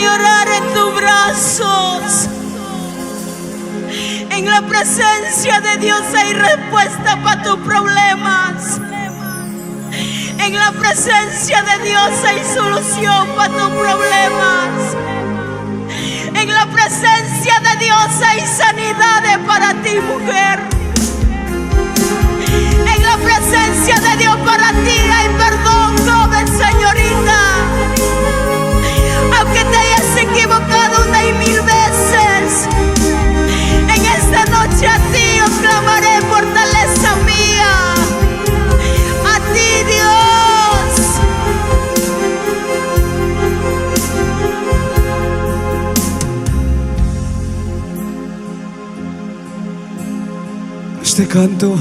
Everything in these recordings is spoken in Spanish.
llorar en tus brazos. En la presencia de Dios hay respuesta para tus problemas. En la presencia de Dios hay solución para tus problemas. En la presencia de Dios hay sanidades para ti, mujer. En la presencia de Dios para ti hay perdón, joven, señorita. Aunque te hayas equivocado 1,000 veces, en esta noche a ti os clamaré, fortaleza mía. A ti, Dios. Este canto,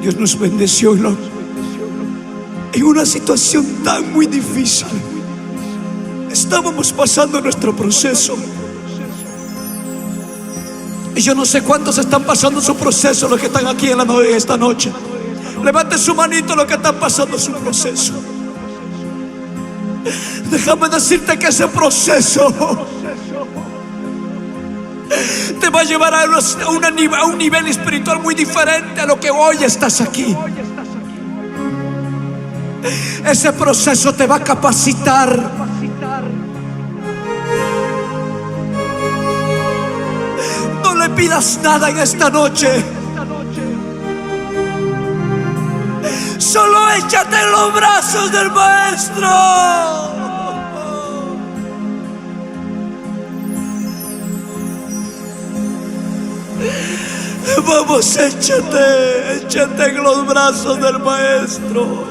Dios nos bendeció en una situación tan muy difícil. Estábamos pasando nuestro proceso. Y yo no sé cuántos están pasando su proceso, los que están aquí en esta noche. Levanten su manito los que están pasando su proceso. Déjame decirte que ese proceso te va a llevar a un nivel espiritual muy diferente a lo que hoy estás aquí. Ese proceso te va a capacitar. No le pidas nada en esta noche. Solo échate en los brazos del Maestro. Vamos, échate en los brazos del Maestro.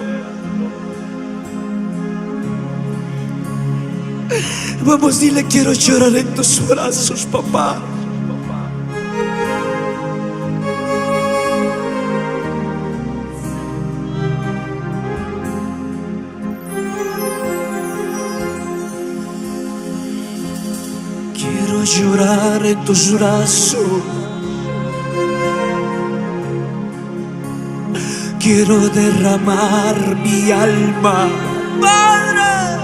Vamos, dile, quiero llorar en tus brazos, papá. Quiero llorar en tus brazos. Quiero derramar mi alma. Padre,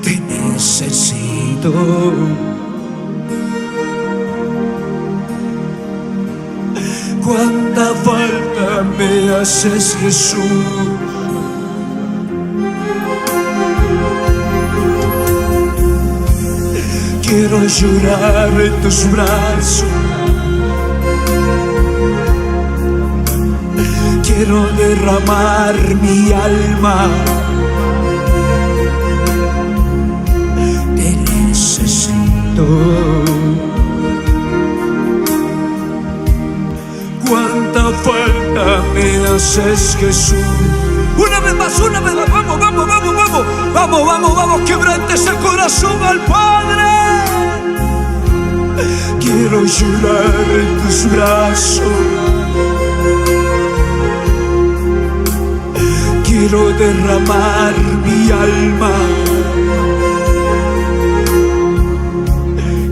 te necesito. Cuánta falta me haces, Jesús. Quiero llorar en tus brazos. Quiero derramar mi alma. Te necesito. Cuánta falta me haces, Jesús. Una vez más, vamos, quebrante ese corazón al Padre. Quiero llorar en tus brazos. Quiero derramar mi alma.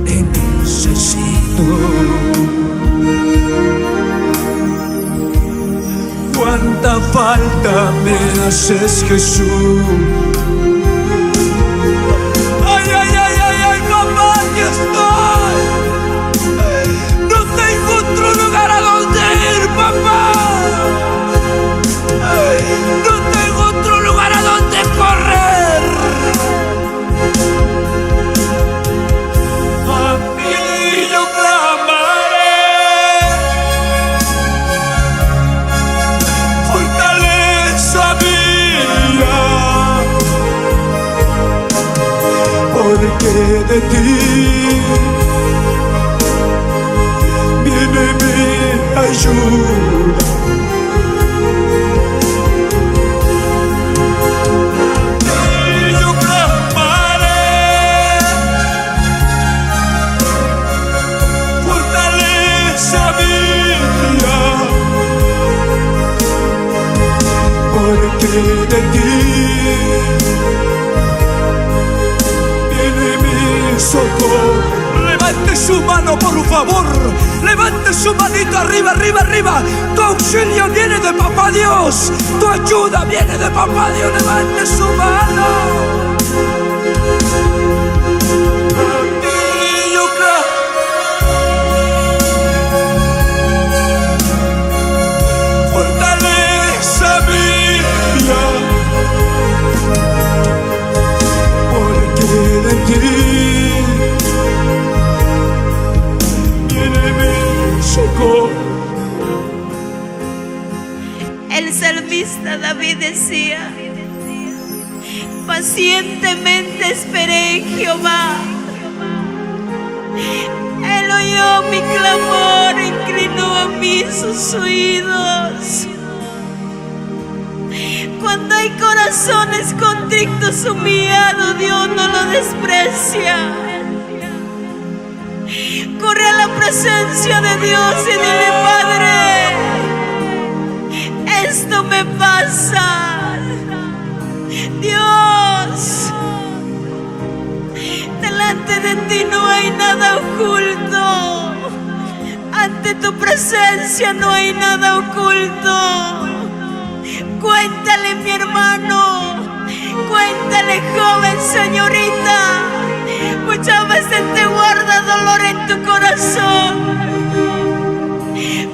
Te necesito. Cuánta falta me haces, Jesús. Ay, papá, aquí estoy. No tengo otro lugar a donde ir, papá. No tengo otro lugar a donde correr. A ti yo clamaré. Fortaleza mía. Porque de ti viene mi ayuda. Porque de ti viene mi socorro. Levante su mano, por favor. Levante su manito arriba. Tu auxilio viene de Papá Dios. Tu ayuda viene de Papá Dios. Levante su mano. Pacientemente esperé en Jehová. Él oyó mi clamor, inclinó a mí sus oídos. Cuando hay corazones contritos, humillados, Dios no lo desprecia. Corre a la presencia de Dios y dile: Padre, esto me pasa. Dios, delante de ti no hay nada oculto. Ante tu presencia no hay nada oculto. Cuéntale, mi hermano, cuéntale, joven, señorita. Muchas veces te guarda dolor en tu corazón,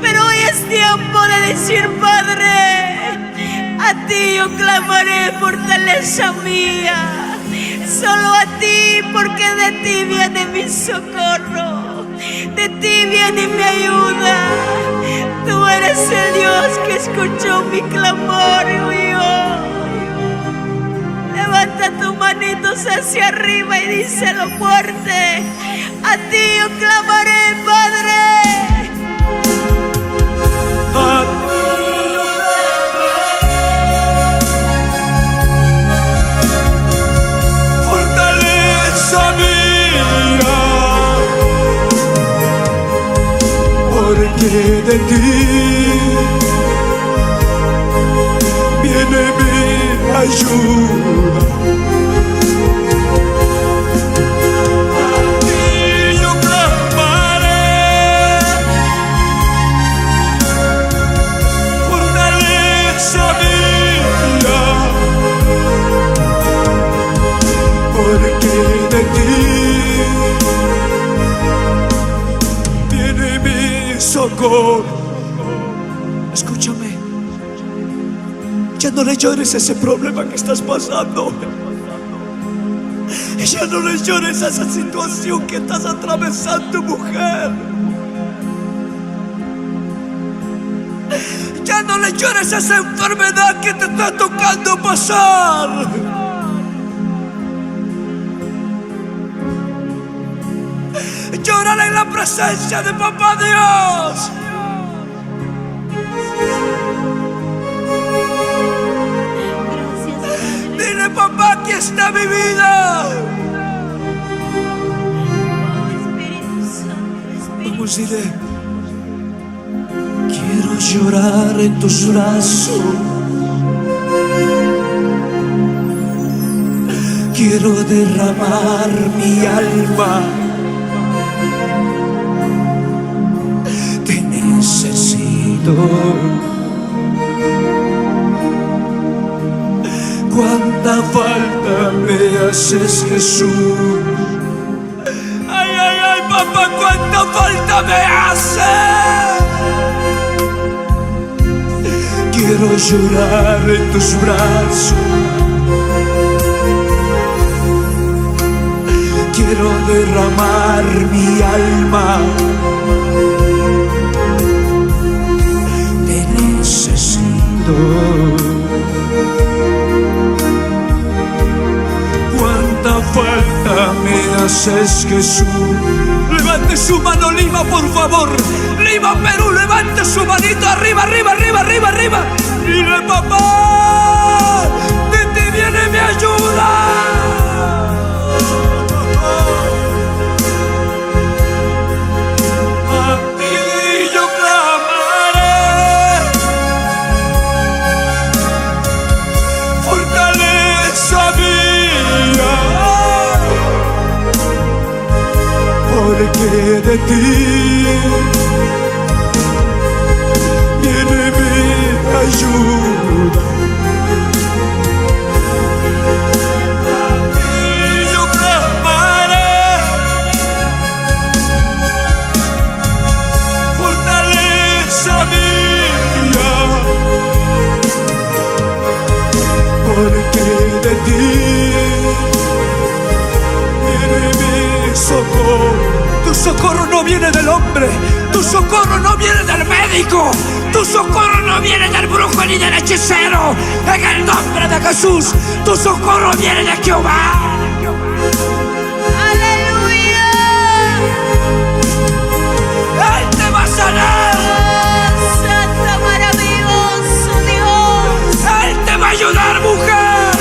pero hoy es tiempo de decir: Padre, a ti yo clamaré, fortaleza mía. Solo a ti, porque de ti viene mi socorro, de ti viene mi ayuda. Tú eres el Dios que escuchó mi clamor y oyó. Levanta tus manitos hacia arriba y díselo fuerte: a ti yo clamaré, Padre. Fortaleza mía, porque de ti viene mi ayuda. A ti yo clamaré. Fortaleza mía, porque de ti viene mi socorro. Escúchame, ya no le llores a ese problema que estás pasando. Ya no le llores a esa situación que estás atravesando, mujer. Ya no le llores a esa enfermedad que te está tocando pasar. Llórale en la presencia de Papá Dios. Dile: papá, aquí está mi vida. Vamos, dile: quiero llorar en tus brazos. Quiero derramar mi alma. Te necesito. Cuánta falta me haces, Jesús. Ay, ay, ay, papá, cuánta falta me haces. Quiero llorar en tus brazos. Quiero derramar mi alma. Te necesito. Cuánta falta me haces, Jesús. Levante su mano, Lima, por favor. Lima, Perú, levante su manito arriba, arriba, arriba, arriba, arriba. Dile: papá, de ti viene mi ayuda. A ti yo clamaré. Fortaleza mía, porque de ti viene mi ayuda. A ti yo clamaré. Fortaleza mía, porque de ti viene mi socorro. Tu socorro no no viene del hombre, tu socorro no viene del médico, tu socorro no viene del brujo ni del hechicero. En el nombre de Jesús, tu socorro viene de Jehová. Aleluya. Él te va a sanar. Santa, maravilloso Dios. Él te va a ayudar, mujer.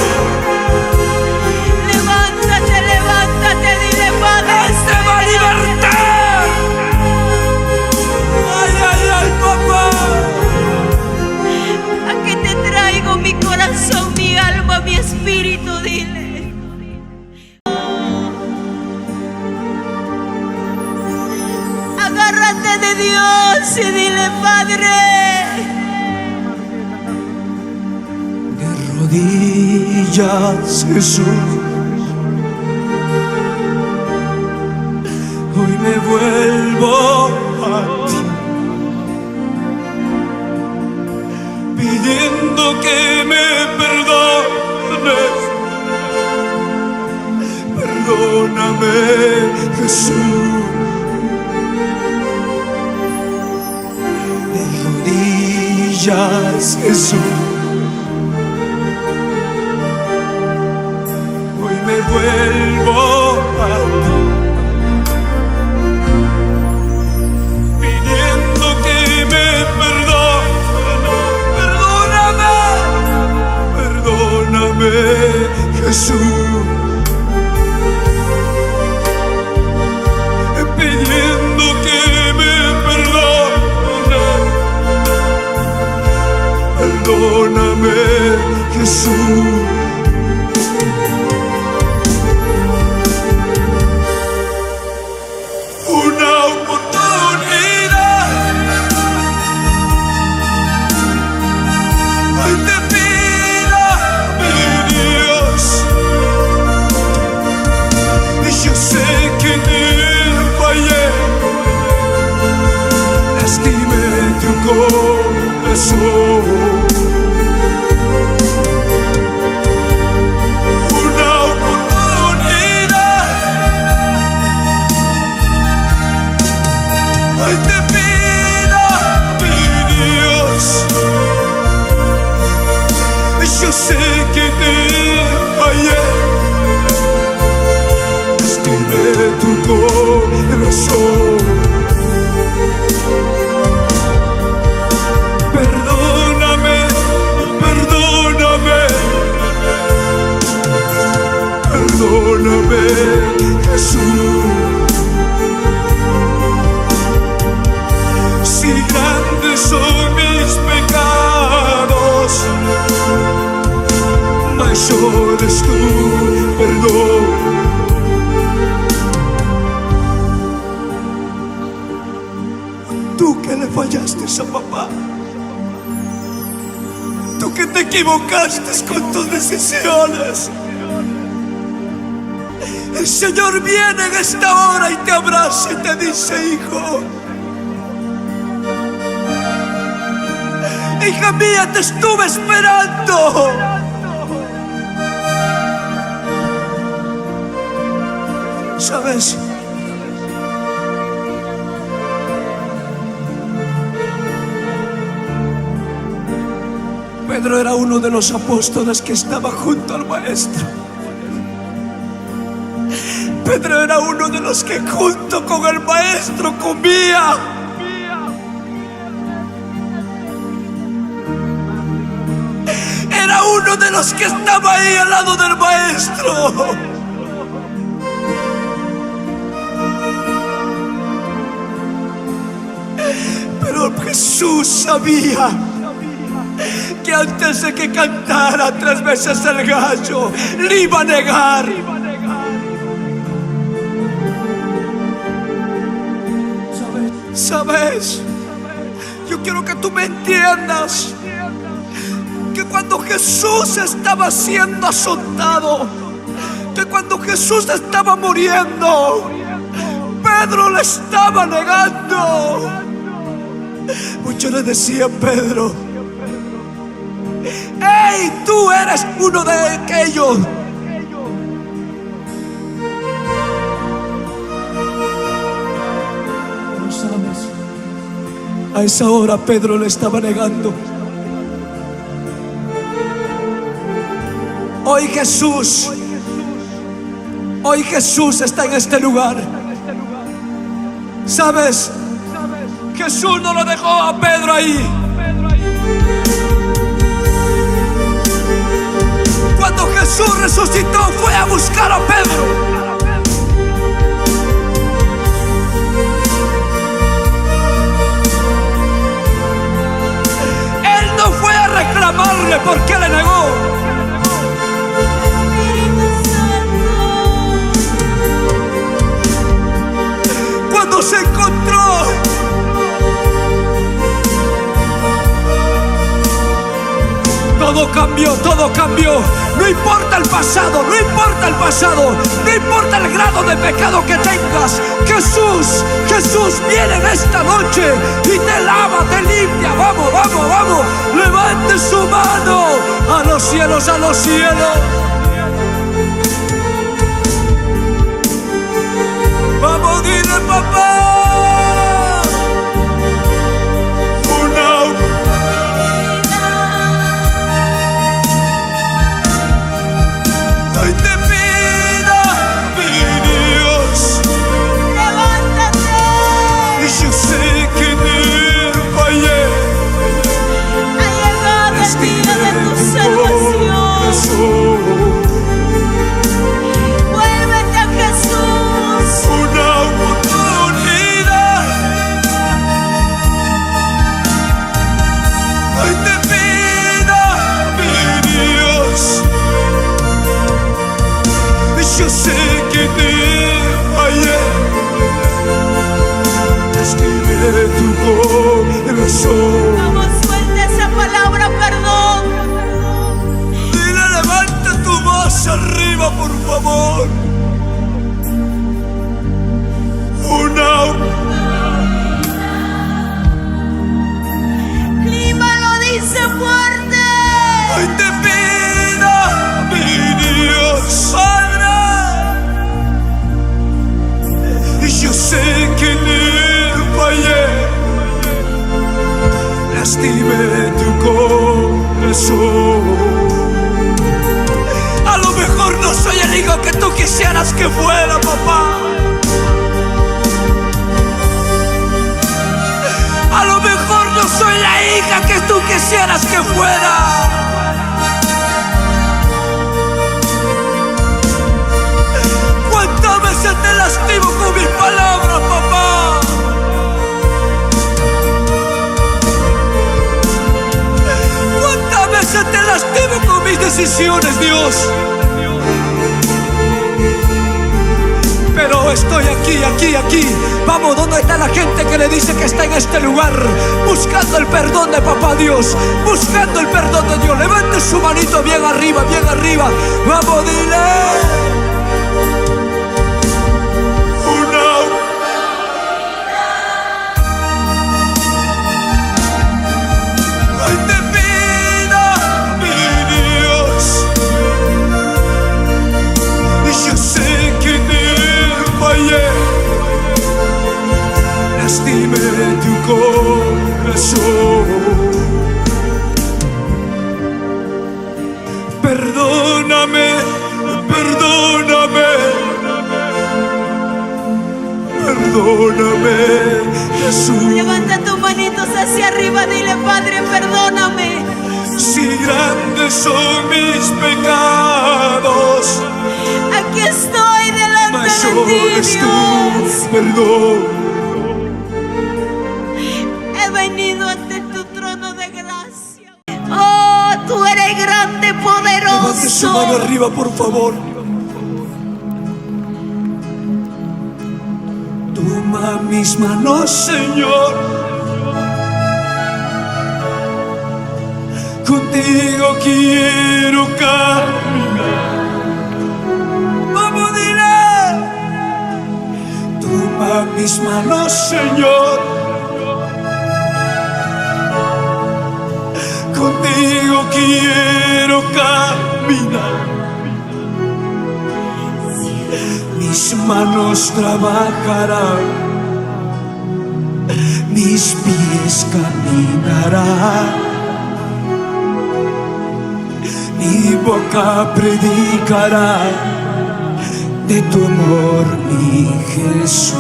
Levántate, levántate, dile Padre. Él te va a libertar. Ay, ay, ay, papá. Aquí te traigo mi corazón, mi alma, mi espíritu, dile. Agárrate de Dios y dile, Padre. De rodillas, Jesús, hoy me vuelvo a ti, pidiendo que me perdones. Perdóname, Jesús. De rodillas, Jesús, hoy me vuelvo a ti, pidiendo que me perdones. Perdóname, perdóname, Jesús. Pidiendo que me perdones. Perdóname, Jesús. Una oportunidad. Hoy te pido, mi Dios. Y yo sé que te fallé, lastimé tu corazón. Hoy te pido, mi Dios, yo sé que te fallé, lastimé tu corazón. Perdóname, perdóname, perdóname, Jesús. Si grandes son mis pecados, mayor es tu perdón. Tú que le fallaste a papá, tú que te equivocaste con tus decisiones, el Señor viene en esta hora y te abraza y te dice: hijo, hija mía, te estuve esperando. ¿Sabes? Pedro era uno de los apóstoles que estaba junto al Maestro. Pedro era uno de los que junto con el Maestro comía. Era uno de los que estaba ahí al lado del Maestro. Pero Jesús sabía que antes de que cantara 3 veces el gallo, le iba a negar. ¿Sabes? Yo quiero que tú me entiendas que cuando Jesús estaba siendo azotado, que cuando Jesús estaba muriendo, Pedro le estaba negando. Muchos le decían: Pedro, ¡hey, tú eres uno de aquellos! A esa hora Pedro le estaba negando. Hoy Jesús está en este lugar. ¿Sabes? Jesús no lo dejó a Pedro ahí. Cuando Jesús resucitó, fue a buscar a Pedro. Él no fue a reclamarle por qué le negó. Cuando se encontró, todo cambió, todo cambió. No importa el pasado, no importa el pasado, no importa el grado de pecado que tengas. Jesús viene en esta noche y te lava, te limpia. Vamos, vamos, vamos. Levante su mano a los cielos, a los cielos. Vamos, dile, papá. Vuélvete a Jesús. Una oportunidad. Hoy te pido, mi Dios. Yo sé que te fallé. Escribe tu corazón. Vamos, suelta esa palabra, perdón. Arriba, por favor. Clima lo dice fuerte. Hoy te pido, mi Dios, Padre. Y yo sé que le fallé. Lastimé tu corazón. A lo mejor no soy el hijo que tú quisieras que fuera, papá. A lo mejor no soy la hija que tú quisieras que fuera. ¿Cuántas veces te lastimo con mis palabras, papá? ¿Cuántas veces te lastimo con mis decisiones, Dios? Pero estoy aquí. Vamos, ¿dónde está la gente que le dice que está en este lugar? Buscando el perdón de papá Dios. Buscando el perdón de Dios. Levante su manito bien arriba, bien arriba. Vamos, dile. Lastimé tu corazón. Perdóname, perdóname, perdóname, Jesús. Levanta tus manitos hacia arriba, dile, Padre, perdóname. Si grandes son mis pecados, aquí estoy delante de ti, Dios. Perdón. He venido ante tu trono de gracia. Oh, tú eres grande, poderoso. Levante su mano arriba, por favor. Toma mis manos, Señor. Contigo quiero caminar. Vamos, dile. Toma mis manos, Señor. Contigo quiero caminar. Mis manos trabajarán, mis pies caminarán, mi boca predicará de tu amor, mi Jesús.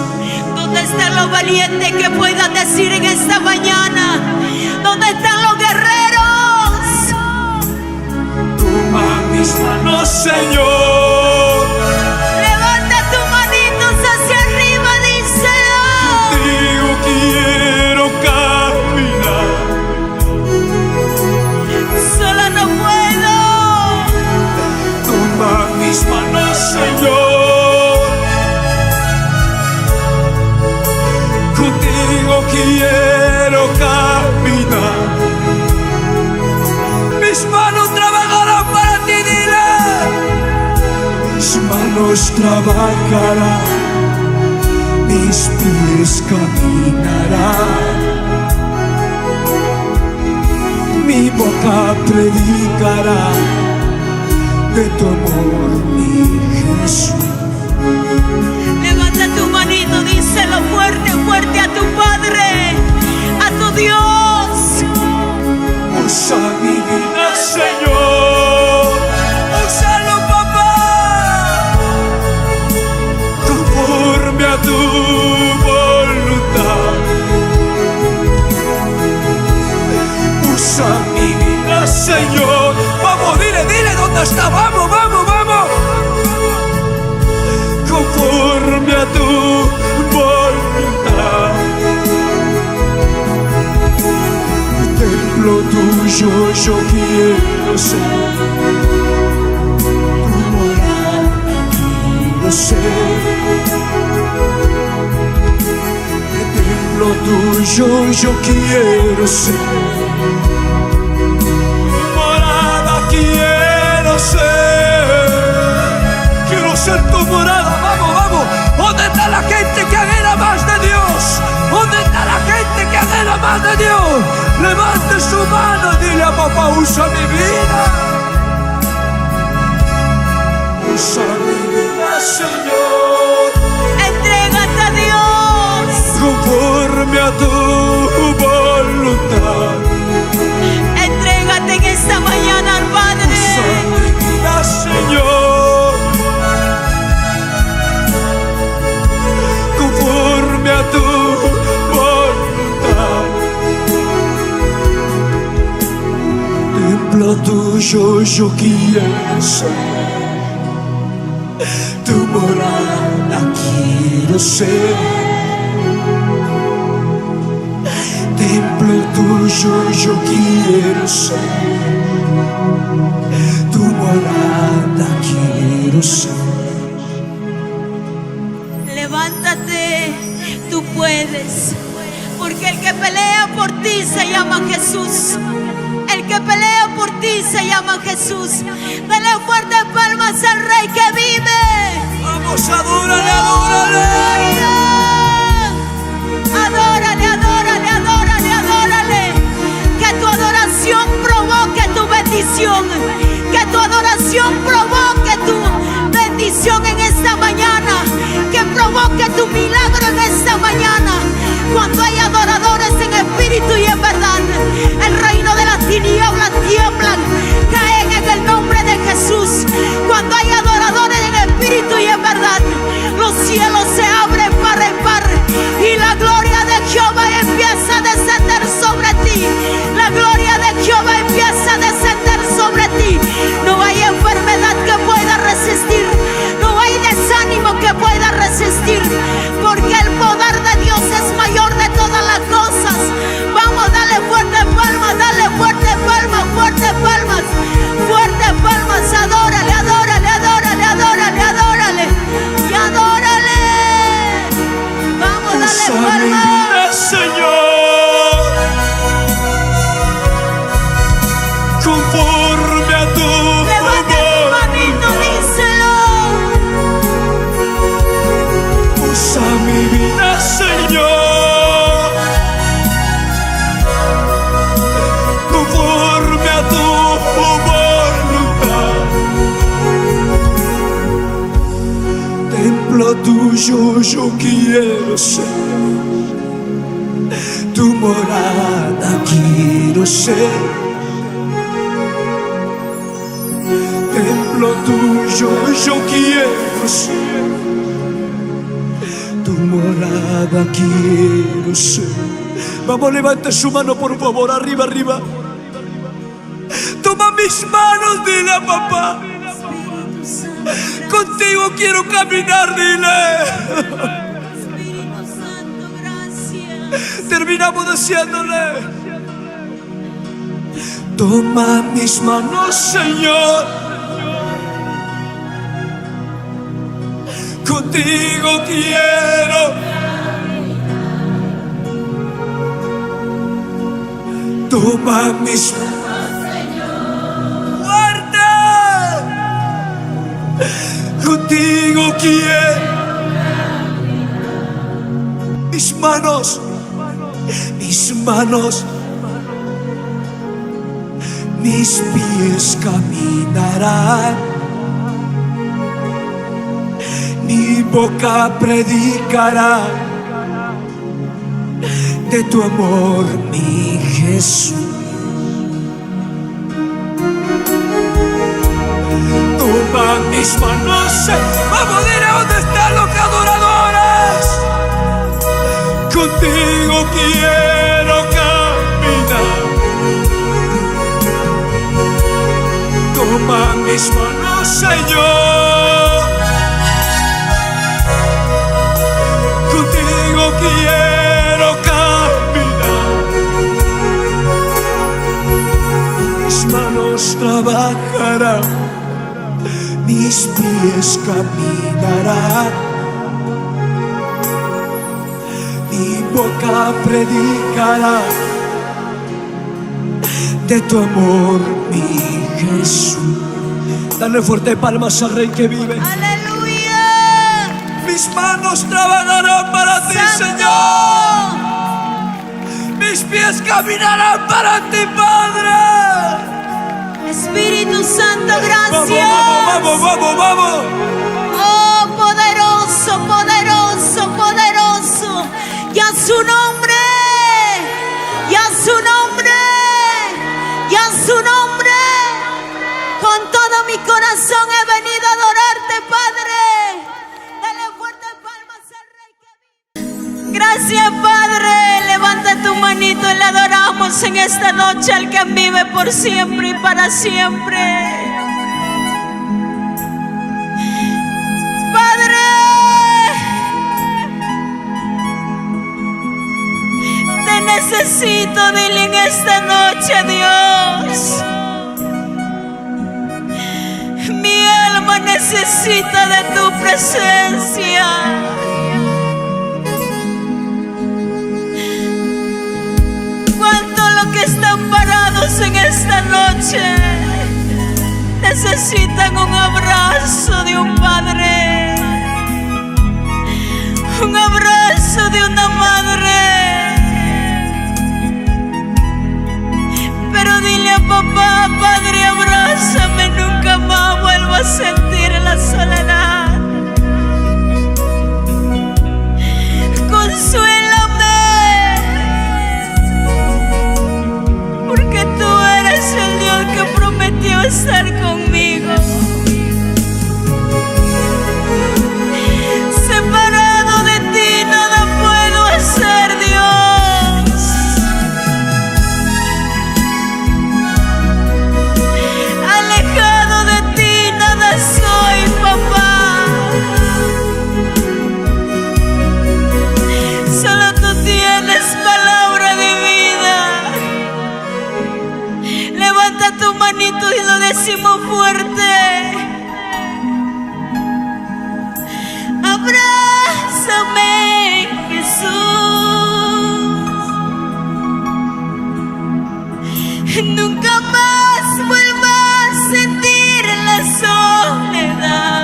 ¿Dónde están los valientes que puedan decir en esta mañana? ¿Dónde están los guerreros? Toma mis manos, Señor. Levanta tus manitos hacia arriba, díselo. Contigo quiero caminar. Sola no puedo. Toma mis manos, Señor. Contigo quiero caminar. Mis manos trabajarán para ti, dile. Mis manos trabajarán, mis pies caminarán, mi boca predicará de tu amor, mi Jesús. Levanta tu manito, díselo fuerte, fuerte a tu Padre, a tu Dios. Usa mi vida, Señor. Úsalo, papá, conforme a tu voluntad. Usa mi vida, Señor. Vamos, dile, dile dónde está. Vamos, vamos, vamos. Conforme a tu voluntad. El templo tuyo yo quiero ser, tu morada quiero ser. El templo tuyo yo quiero ser, tu morada quiero ser. Quiero ser tu morada, vamos, vamos. ¿Dónde está la gente que anhela más de Dios? ¿Dónde está la gente que anhela más de Dios? Levante su mano, dile a papá, usa mi vida. Usa mi vida, Señor. Entrégate a Dios. Conforme a tu voluntad. Entrégate en esta mañana al Padre. Usa mi vida, Señor. Conforme a tu voluntad. Templo tuyo yo quiero ser, tu morada quiero ser. Templo tuyo yo quiero ser, tu morada quiero ser. Levántate, tú puedes, porque el que pelea por ti se llama Jesús. El que pelea por ti se llama Jesús. Dale fuertes palmas al Rey que vive. Vamos, adórale, adórale. Adórale, adórale, adórale, adórale. Que tu adoración provoque tu bendición. Que tu adoración provoque tu bendición en esta mañana. Que provoque tu milagro en esta mañana. Cuando hay adoradores en espíritu y en verdad, el reino de las tinieblas tiemblan, caen en el nombre de Jesús. Cuando hay adoradores en espíritu y en verdad, los cielos se abren par en par y la gloria de Jehová empieza a descender sobre ti. La gloria de Jehová empieza a descender sobre ti. No hay enfermedad que pueda resistir, no hay desánimo que pueda resistir, porque el poder de Dios es mayor de todas las cosas. Vamos, dale fuertes palmas, dale fuertes palmas, fuertes palmas, fuertes palmas. Adórale, adórale, adórale, adórale, adórale y adórale. Vamos, dale Usa mi palmas. vida, Señor. Conforme a tu Levanta tu manito, díselo. Usa mi vida, Señor. Conforme a tu voluntad. Templo tuyo yo quiero ser, tu morada quiero ser, templo tuyo yo quiero ser, tu morada quiero ser. Vamos, levante su mano por favor, arriba, arriba. Toma mis manos, dile a papá, contigo quiero caminar, dile. Espíritu Santo, gracias. Terminamos diciéndole: toma mis manos, Señor, contigo quiero. Toma mis manos, Señor, guarda, contigo quiero. Mis manos, mis pies caminarán, mi boca predicará de tu amor, mi Jesús. Toma mis manos, vamos, dile dónde están los adoradores. Contigo quiero caminar. Toma mis manos, Señor, contigo quiero caminar. Mis manos trabajarán, mis pies caminarán, mi boca predicará de tu amor, mi Jesús. Dale fuerte palmas al Rey que vive. Aleluya. Mis manos trabajarán para ti, Señor. Mis pies caminarán para ti, Padre. Espíritu Santo, gracias. Vamos, vamos, vamos, vamos. Oh, poderoso, poderoso, poderoso. Y a su nombre, y a su nombre, y a su nombre. Con todo mi corazón he venido a adorarte, Padre. Dale fuertes palmas al Rey que vive. Gracias, Padre. Levanta tu manito y le adoramos en esta noche al que vive por siempre y para siempre. Padre, te necesito, dile en esta noche, Dios. Mi alma necesita de tu presencia. Cuánto lo que están parados en esta noche necesitan un abrazo de un padre, un abrazo de una madre. Pero dile a papá: Padre, abrázame, nunca más vuelvo a sentir la soledad. Consuélame, porque tú eres el Dios que prometió estar conmigo. Separado de ti nada puedo hacer, Dios. Alejado de ti nada soy, papá. Solo tú tienes palabra de vida. Levanta tu manito y lo decimos fuerte. Abrázame, Jesús. Nunca más vuelva a sentir la soledad.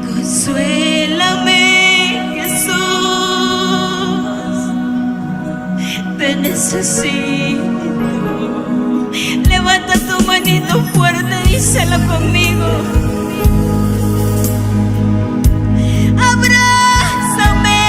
Consuélame, Jesús. Te necesito. Levanta tu manito fuerte, díselo conmigo. Abrázame,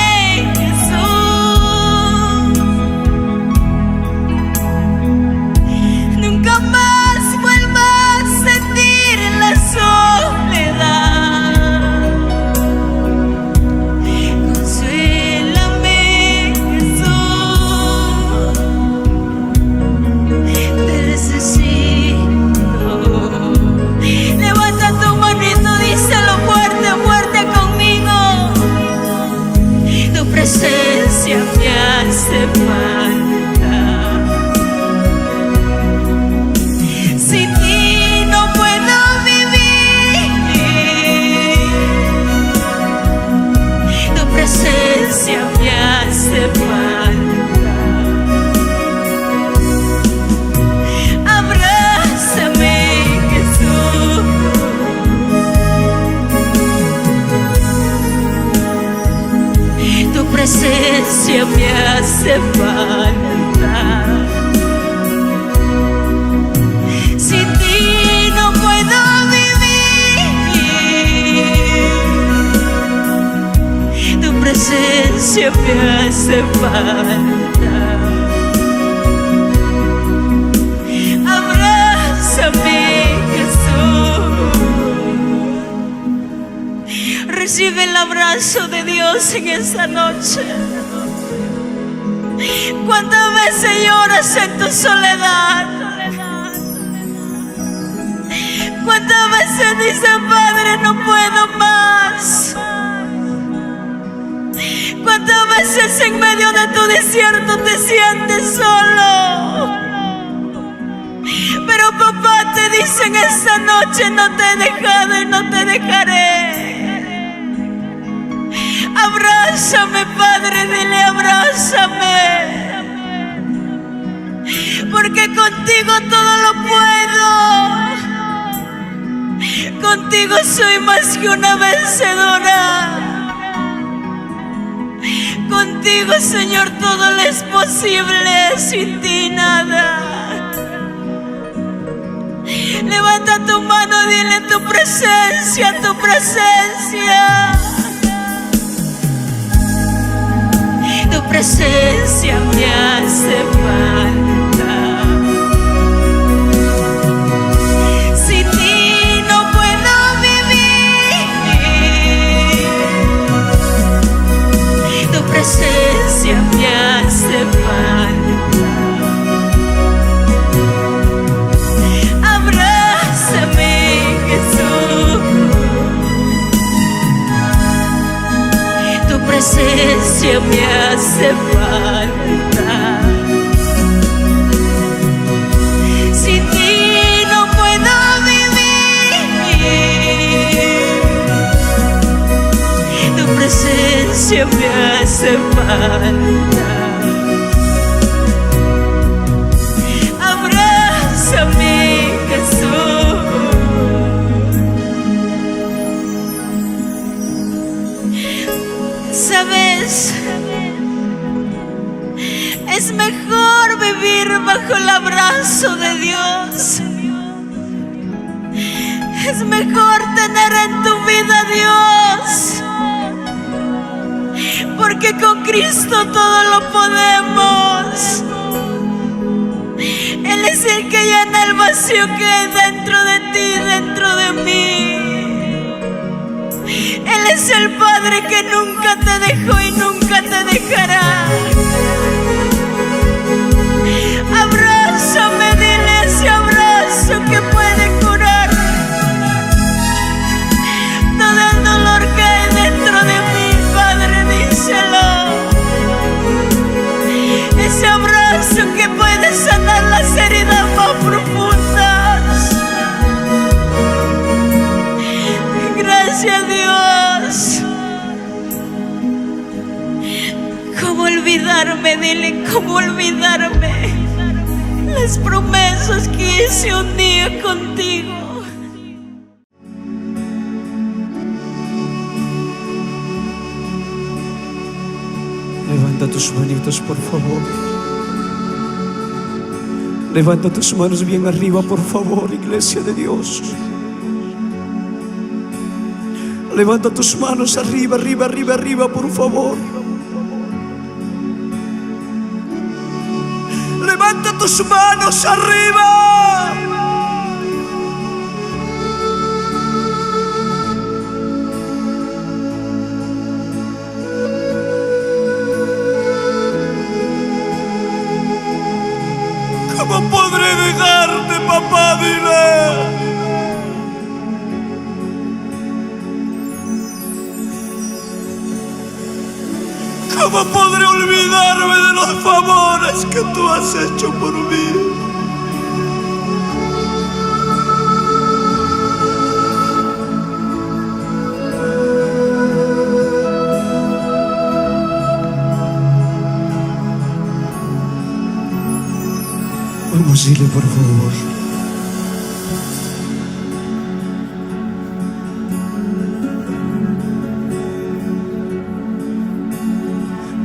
presencia me hace falta. Abrázame, Jesús. Recibe el abrazo de Dios en esta noche. ¿Cuántas veces lloras en tu soledad? ¿Cuántas veces dices, Padre, no puedo más? ¿Cuántas veces en medio de tu desierto te sientes solo? Pero papá te dice en esta noche, no te he dejado y no te dejaré. Abrázame, Padre, dile abrázame. Porque contigo todo lo puedo. Contigo soy más que una vencedora. Contigo, Señor, todo le es posible, sin ti nada. Levanta tu mano, dile tu presencia, tu presencia. Tu presencia me hace falta. Sin ti no puedo vivir. Tu presencia me hace falta. Abrázame, Jesús. Tu presencia me hace falta. Sin ti no puedo vivir. Tu presencia me hace falta. Abrázame, Jesús. ¿Sabes? Es mejor vivir bajo el abrazo de Dios. Es mejor tener en tu vida a Dios. Porque con Cristo todo lo podemos. Él es el que llena el vacío que hay dentro de ti, dentro de mí. Él es el Padre que nunca te dejó y nunca te dejará. Abrázame, dile ese abrazo que puede curar todo el dolor que hay dentro de mí, Padre, díselo. Ese abrazo que puede sanar las heridas más profundas. Gracias, Dios. ¿Cómo olvidarme? Dile, ¿cómo olvidarme las promesas que hice un día contigo? Levanta tus manitos, por favor. Levanta tus manos bien arriba, por favor, iglesia de Dios. Levanta tus manos arriba, arriba, arriba, arriba, por favor. Levanta tus manos arriba. ¿Cómo podré dejarte, papá? Dile. ¿Cómo podré olvidarme de los favores que tú has hecho por mí? Vamos, dile, por favor.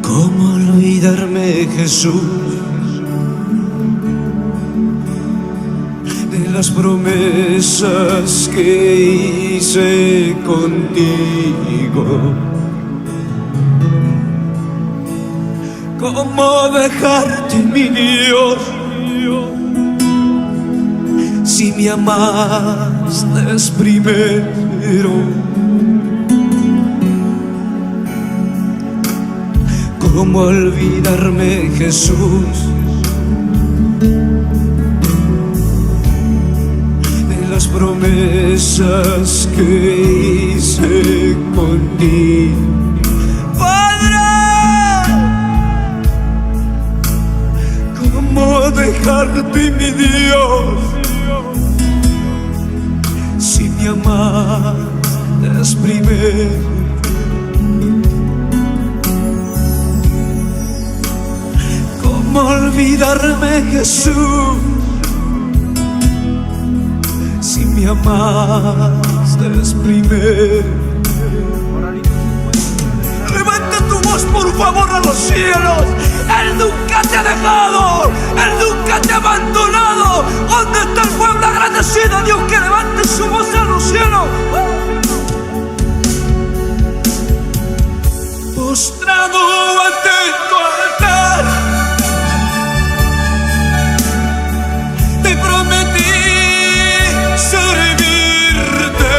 ¿Cómo olvidarme, Jesús, de las promesas que hice contigo? ¿Cómo dejarte, mi Dios? Si me amaste primero, ¿cómo olvidarme, Jesús, de las promesas que hice contigo? Padre, ¿cómo dejarte, mi Dios? Si me amas primero, ¿cómo olvidarme, Jesús? Si me amas primero. Levanta tu voz, por favor, a los cielos. Él nunca te ha dejado, Él nunca te ha abandonado. ¿Dónde está el pueblo agradecido a Dios que levante su voz a los cielos? Postrado ante tu altar, te prometí servirte.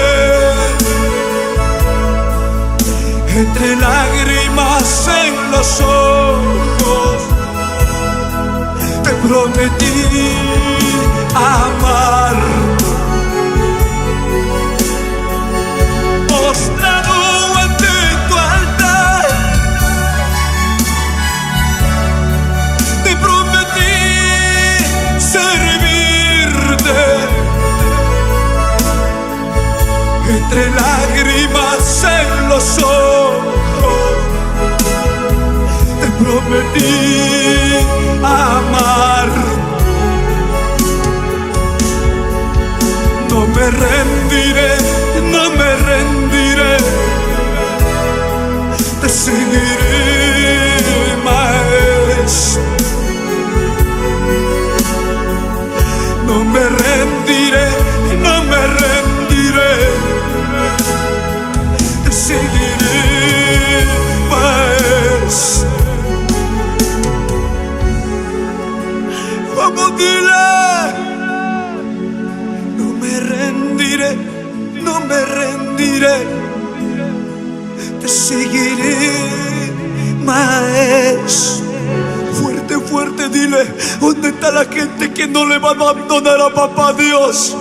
Entre lágrimas en los ojos, te prometí amar. Postrado ante tu altar, te prometí servirte. Entre lágrimas en los ojos, te prometí amar. No me rendiré, no me rendiré, te seguiré, maestro. No me rendiré, no me rendiré, te seguiré, maestro. Vamos, dile. No me rendiré, no me rendiré, te seguiré, maestro. Fuerte, fuerte, dile. ¿Dónde está la gente que no le va a abandonar a papá Dios?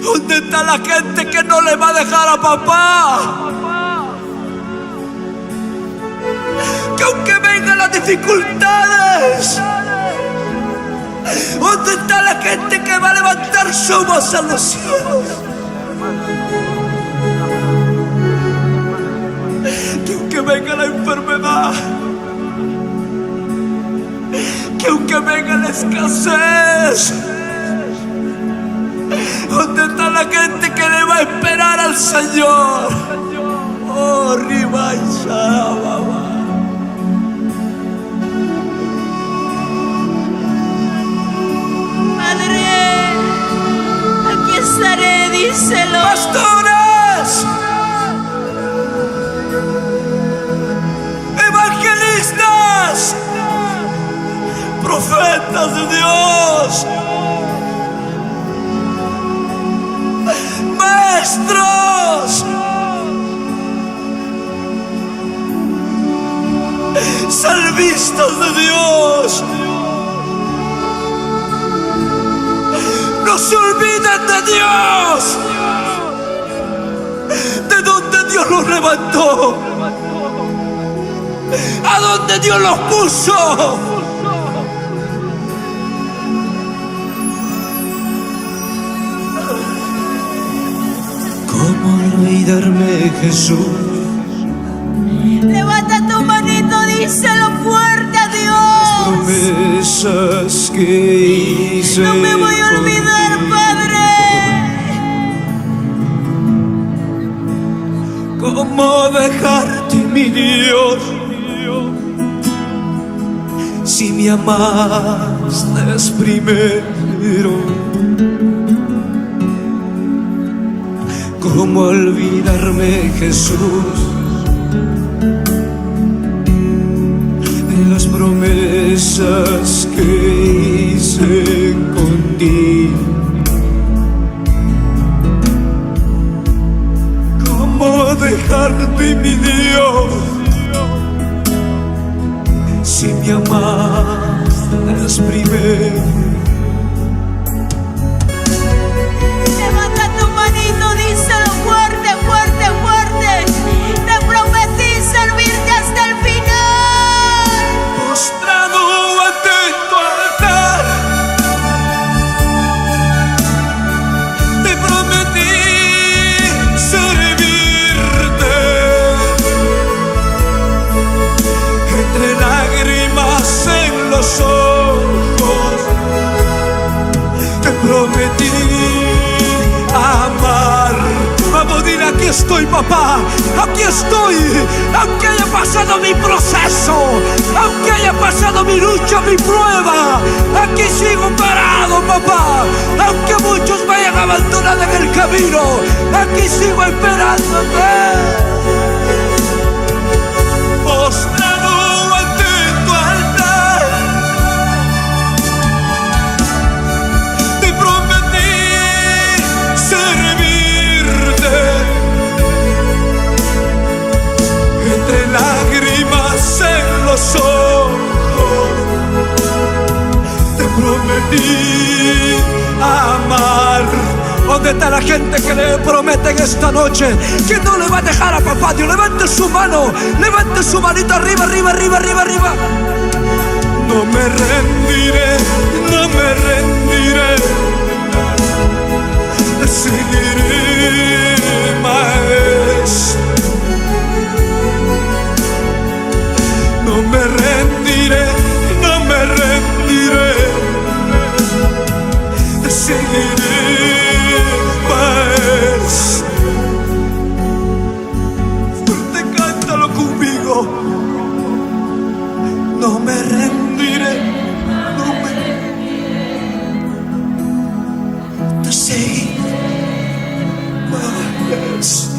¿Dónde está la gente que no le va a dejar a papá? Que aunque vengan las dificultades, ¿dónde está la gente que va a levantar su voz a los cielos? Que aunque venga la enfermedad, que aunque venga la escasez, ¿dónde está la gente que le va a esperar al Señor? Oh, Riba y Shababa. Padre, aquí estaré, díselo. Pastores, evangelistas, profetas de Dios, maestros, salvistas de Dios, no se olviden de Dios, de donde Dios los levantó, a donde Dios los puso. ¿Cómo olvidarme, Jesús? Levanta tu manito, díselo fuerte a Dios. Promesas que hice. No me voy a olvidar, Padre. ¿Cómo dejarte, mi Dios? Si me amaste primero, ¿cómo olvidarme, Jesús, promesas que hice contigo. ¿Cómo dejarte, mi Dios, si me amas primero? Levanta tu manito, díselo fuerte, fuerte, fuerte. Te prometí servirte hasta el final. Postrado ante tu altar, te prometí servirte. Entre lágrimas en los ojos, te prometí amar. Vamos, dile: aquí estoy, papá, aquí estoy. Aunque haya pasado mi proceso, aunque haya pasado mi lucha, mi prueba, aquí sigo parado, papá. Aunque muchos me hayan abandonado en el camino, aquí sigo esperándote. Postrado ante tu altar, te prometí servirte. Entre lágrimas en los ojos, te prometí amar. ¿Dónde está la gente que le promete en esta noche que no le va a dejar a papá Dios? Levante su mano, levante su manito arriba, arriba, arriba, arriba, arriba. No me rendiré, no me rendiré, te seguiré, maestro. No me rendiré, no me rendiré, te seguiré, maestro. Fuerte, cántalo conmigo. No me rendiré, no me rendiré, te seguiré, maestro.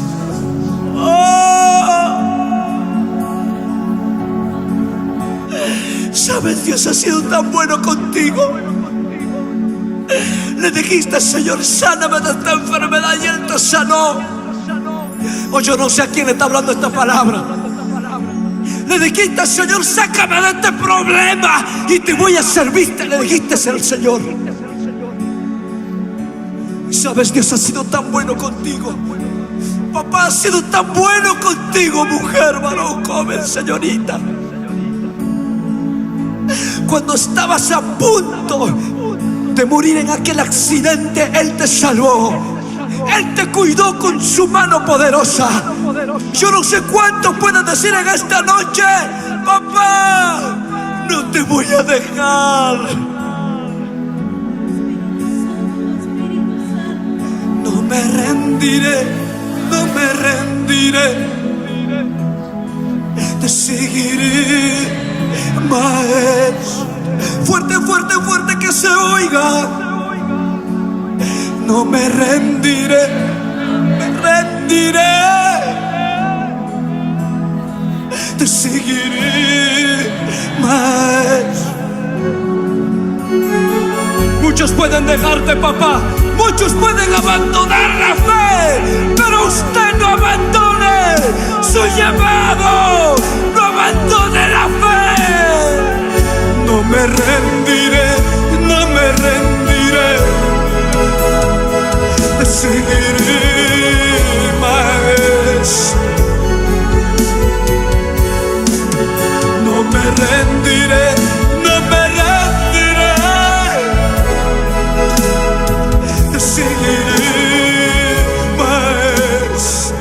Sabes, Dios ha sido tan bueno contigo. Le dijiste: Señor, sáname de esta enfermedad, y Él te sanó. O yo no sé a quién le está hablando esta palabra. Le dijiste: Señor, sácame de este problema y te voy a servirte. Le dijiste al Señor. Y sabes, Dios ha sido tan bueno contigo. Papá ha sido tan bueno contigo, mujer, varón, joven, señorita. Cuando estabas a punto de morir en aquel accidente, Él te salvó. Él te cuidó con su mano poderosa. Yo no sé cuántos pueden decir en esta noche: papá, no te voy a dejar. No me rendiré, no me rendiré, te seguiré, maestro. Fuerte, fuerte, fuerte, que se oiga. No me rendiré, me rendiré, te seguiré, maestro. Muchos pueden dejarte, papá. Muchos pueden abandonar la fe, pero usted no abandone su llamado. No abandone la fe. No me rendiré, no me rendiré, te seguiré, maestro. No me rendiré, no me rendiré, te seguiré, maestro.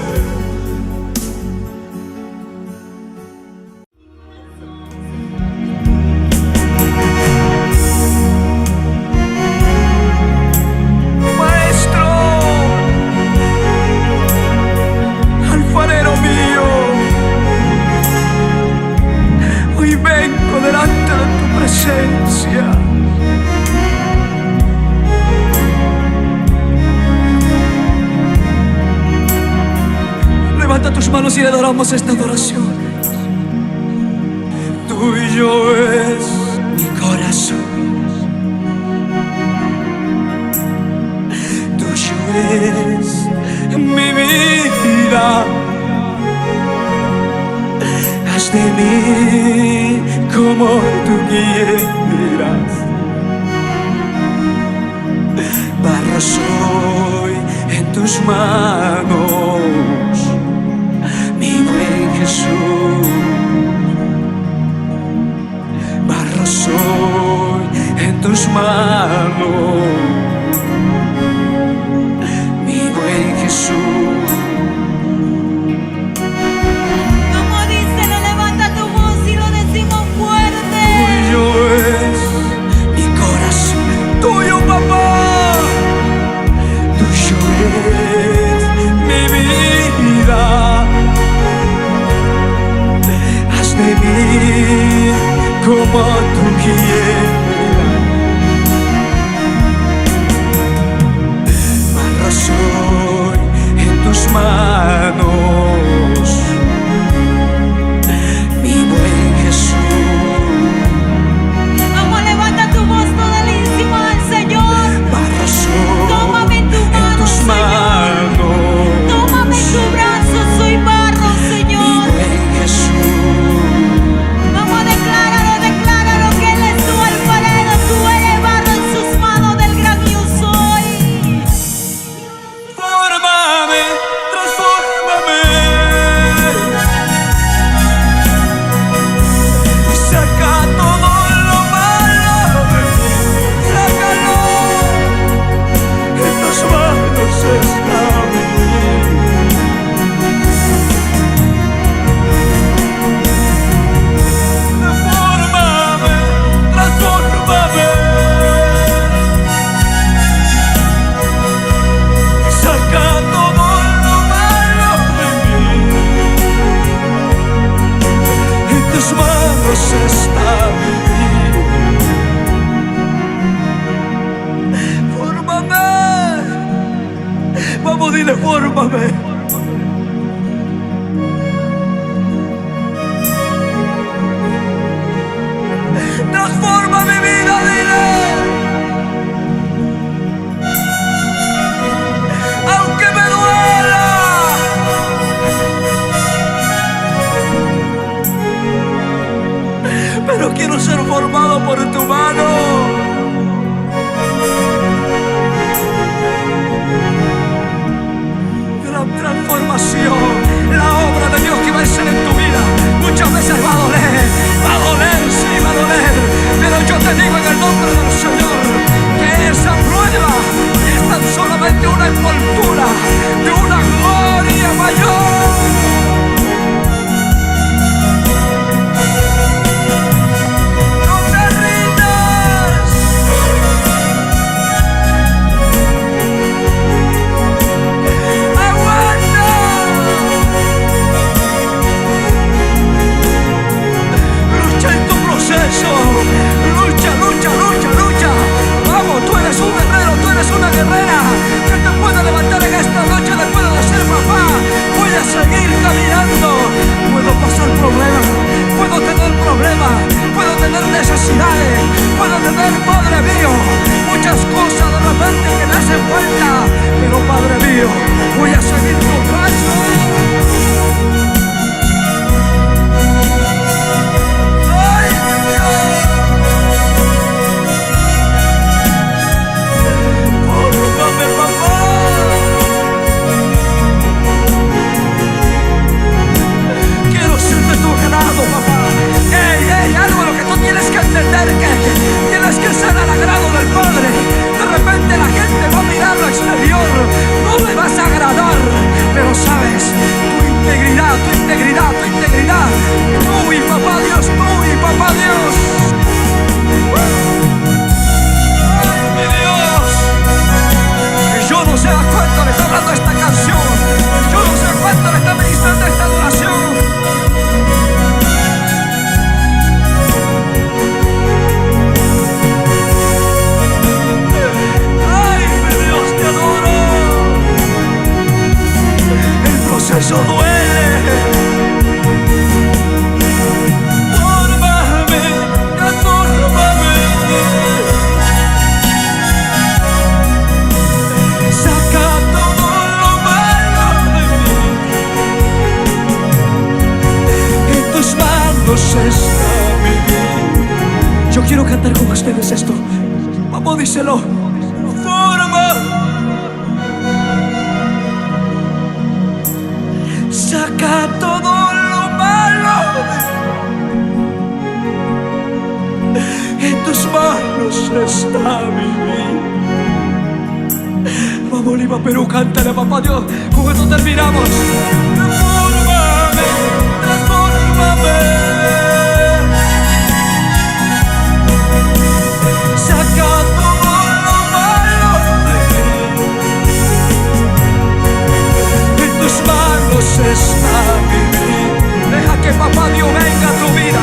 Delante de tu presencia, levanta tus manos y le adoramos esta adoración. Tuyo es corazón. Tuyo es mi vida. Haz de mí como tú quieras. Barro soy en tus manos, mi buen Jesús. Barro soy en tus manos, mi buen Jesús. Como dice, lo levanta tu voz y lo decimos fuerte. Tuyo es mi corazón, tuyo, papá. Tuyo es mi vida. Haz de mí como tú quieras. Barro soy en tus manos, mi buen Jesús. Vamos, levanta tu voz todelísima al Señor. Barro soy Tómame en tu mano, en tus Señor. manos, Tómame en tu brazo, soy barro, mi Señor. buen Jesús. Vamos, decláralo, que Él es tu alfarero, tú eres barro en sus manos del gran yo soy. Fórmame, transfórmame. Saca todo lo malo de mí. Sácalo. En tus manos está mi vida. Fórmame, transfórmame. Saca todo lo malo de mí. En tus manos está mi vida. Fórmame. Vamos, dile, fórmame. Transforma mi vida, dile. Aunque me duela, pero quiero ser formado por tu mano. Gran transformación, la obra de Dios que va a ser en tu vida. Muchas veces va a doler, sí va a doler, pero yo te digo en el nombre del Señor que esa prueba es tan solamente una envoltura de una gloria mayor. No te rindas. Aguanta. Lucha en tu proceso. Lucha, lucha, lucha, lucha. Vamos, tú eres un guerrero, tú eres una guerrera que te puede levantar en esta noche después de ser papá. Voy a seguir caminando. Puedo pasar problemas, puedo tener problemas, puedo tener necesidades, puedo tener, Padre mío, muchas cosas de repente que me hacen falta, pero Padre mío, voy a seguir tu paso. ¡Ay, Dios! ¡Fórmame, papá! Quiero ser de tu agrado, papá. Ey, algo lo que tú tienes que entender, que tienes que ser al agrado del Padre. De repente la gente va a mirar lo exterior, no le vas a agradar, pero sabes, tu integridad, tu integridad, tu integridad, tú y papá Dios, tú y papá Dios. ¡Ay, mi Dios! Y yo no sé a cuánto le está hablando esta canción, yo no sé a cuánto le está ministrando esta adoración. Ay, mi Dios, te adoro. El proceso duele. Fórmame, transfórmame. díselo. Forma. Saca todo lo malo. En tus manos está mi vida. Vamos, Lima, Perú, cántale, papá Dios. Con esto terminamos. Transfórmame, transfórmame. Saca todo lo malo. En tus manos está mi vida. Deja que papá Dios venga a tu vida.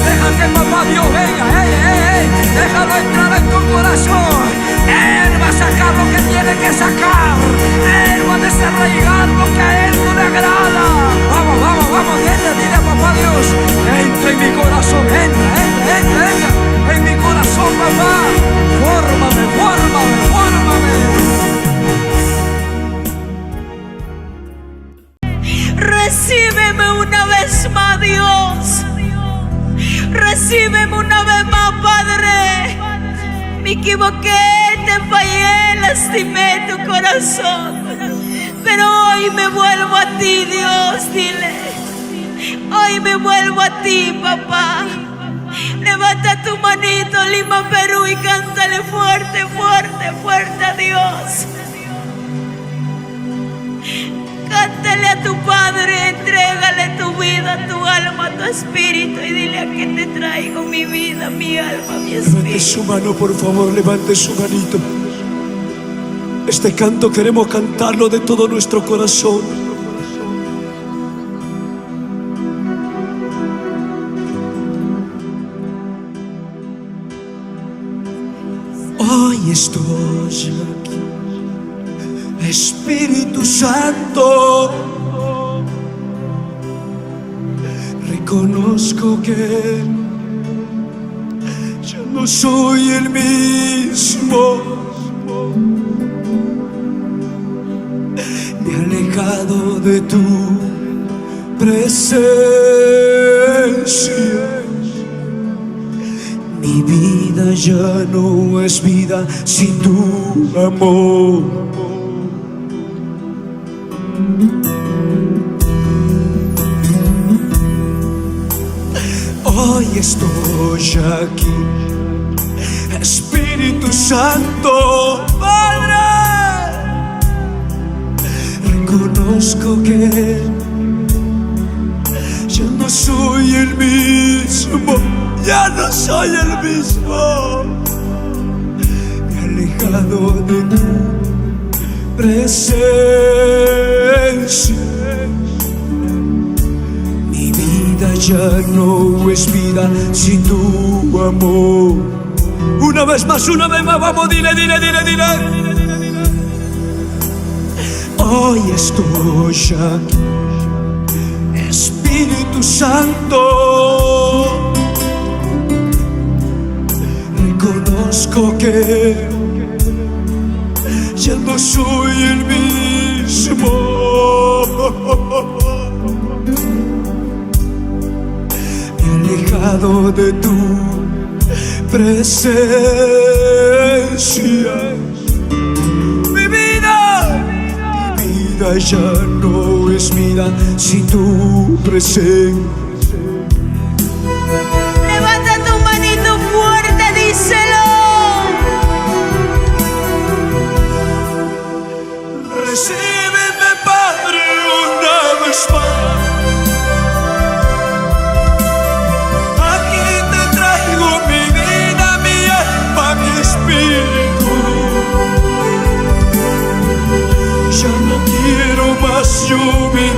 Deja que papá Dios venga. Déjalo entrar en tu corazón. Él va a sacar lo que tiene que sacar. Él va a desarraigar lo que a Él no le agrada. Vamos, vamos, vamos, dile a papá Dios. Entra en mi corazón, entra en mi corazón, papá. Fórmame, fórmame, fórmame. Recíbeme una vez más, Dios. Recíbeme una vez más, Padre. Me equivoqué, te fallé, lastimé tu corazón. Pero hoy me vuelvo a ti, Dios, dile. Hoy me vuelvo a ti, papá. Levanta tu manito, Lima, Perú, y cántale fuerte, fuerte, fuerte a Dios. Cántale a tu Padre, entrégale tu vida, tu alma, tu espíritu, y dile: aquí te traigo mi vida, mi alma, mi espíritu. Levante su mano, por favor, levante su manito. Este canto queremos cantarlo de todo nuestro corazón. Hoy estoy aquí, Espíritu Santo. Reconozco que ya no soy el mismo. Me he alejado de tu presencia. Mi vida ya no es vida sin tu amor. Hoy estoy aquí, Espíritu Santo, Padre. Reconozco que ya no soy el mismo, ya no soy el mismo. Me he alejado de tu presencia. Mi vida ya no es vida sin tu amor. Una vez más, vamos, dile. Hoy estoy aquí, Espíritu Santo. Reconozco que ya no soy el mismo. Me he alejado de tu presencia. Mi vida ya no es vida sin tu presencia. Levanta tu manito fuerte, díselo. Recíbeme, Padre, una vez más. Aquí te traigo mi vida, mi alma, mi espíritu. Ya no quiero más yo vivir